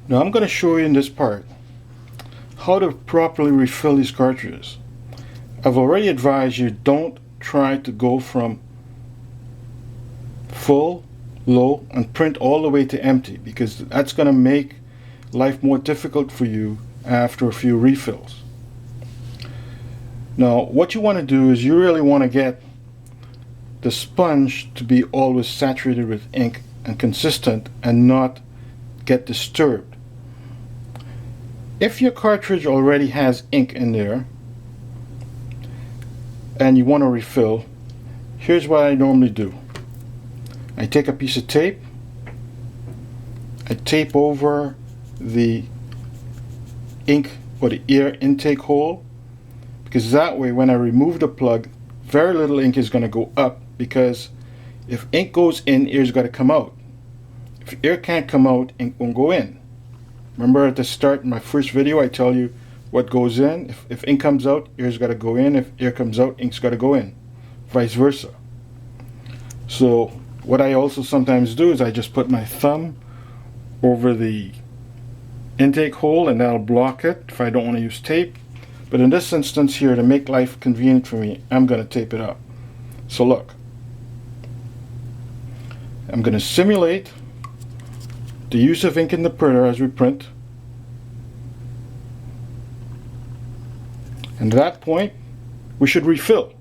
Now I'm going to show you in this part how to properly refill these cartridges. I've already advised you, don't try to go from full, low, and print all the way to empty, because that's going to make life more difficult for you after a few refills. Now what you want to do is you really want to get the sponge to be always saturated with ink and consistent and not get disturbed. If your cartridge already has ink in there and you want to refill, here's what I normally do. I take a piece of tape, I tape over the ink or the air intake hole, because that way when I remove the plug, very little ink is going to go up, because if ink goes in, air's got to come out. If air can't come out, ink won't go in. Remember at the start in my first video I tell you what goes in. If ink comes out, air's got to go in. If air comes out, ink's got to go in. Vice versa. So what I also sometimes do is I just put my thumb over the intake hole and that'll block it if I don't want to use tape. But in this instance here, to make life convenient for me, I'm going to tape it up. So look, I'm going to simulate the use of ink in the printer as we print. And at that point, we should refill.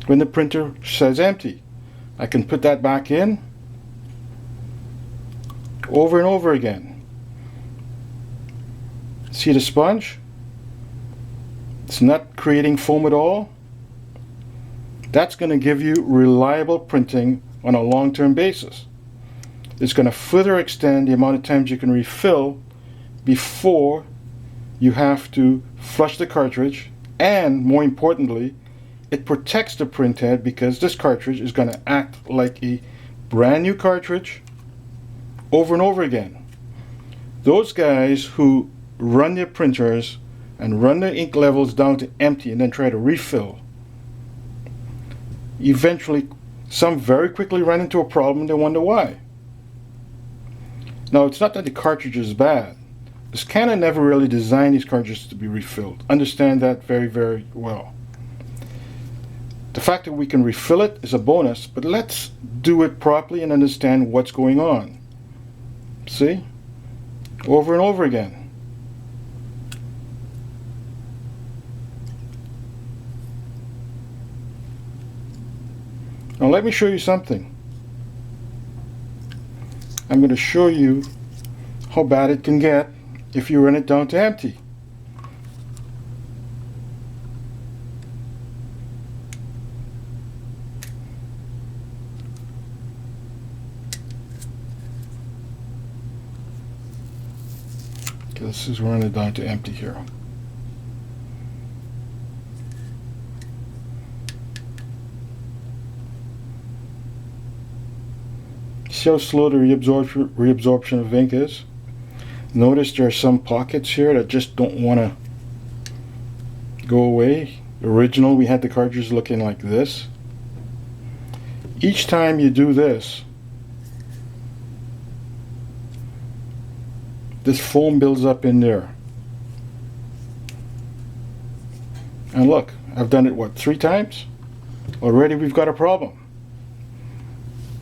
When the printer says empty, I can put that back in over and over again. See the sponge? It's not creating foam at all. That's going to give you reliable printing on a long-term basis. It's going to further extend the amount of times you can refill before you have to flush the cartridge, and more importantly, it protects the print head, because this cartridge is going to act like a brand new cartridge over and over again. Those guys who run their printers and run the ink levels down to empty and then try to refill, eventually some very quickly run into a problem and they wonder why. Now it's not that the cartridge is bad. This Canon never really designed these cartridges to be refilled. Understand that very, very well. The fact that we can refill it is a bonus, but let's do it properly and understand what's going on. See? Over and over again. Now let me show you something. I'm going to show you how bad it can get if you run it down to empty. Okay, let's just run it down to empty here. See how slow the reabsorption of ink is? Notice there are some pockets here that just don't want to go away. Original, we had the cartridge looking like this. Each time you do this, this foam builds up in there. And look, I've done it, what, 3 times? Already we've got a problem.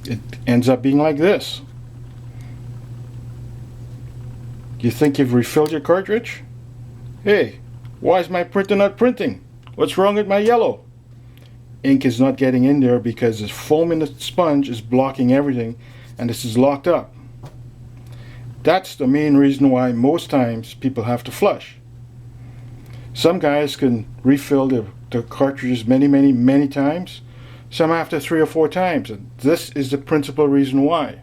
It ends up being like this. You think you've refilled your cartridge? Hey, why is my printer not printing? What's wrong with my yellow? Ink is not getting in there because the foam in the sponge is blocking everything, and this is locked up. That's the main reason why most times people have to flush. Some guys can refill the cartridges many times. Some after 3 or 4 times, and this is the principal reason why.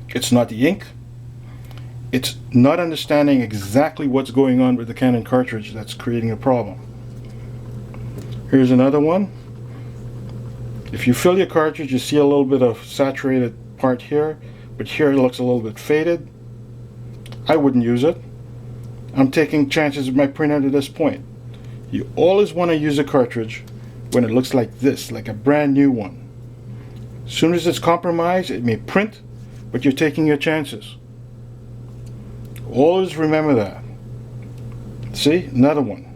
It's not the ink, it's not understanding exactly what's going on with the Canon cartridge that's creating a problem. Here's another one. If you fill your cartridge, you see a little bit of saturated part here, but here it looks a little bit faded. I wouldn't use it. I'm taking chances with my printer at this point. You always want to use a cartridge when it looks like this, like a brand new one. As soon as it's compromised, it may print, but you're taking your chances. Always remember that. See, another one.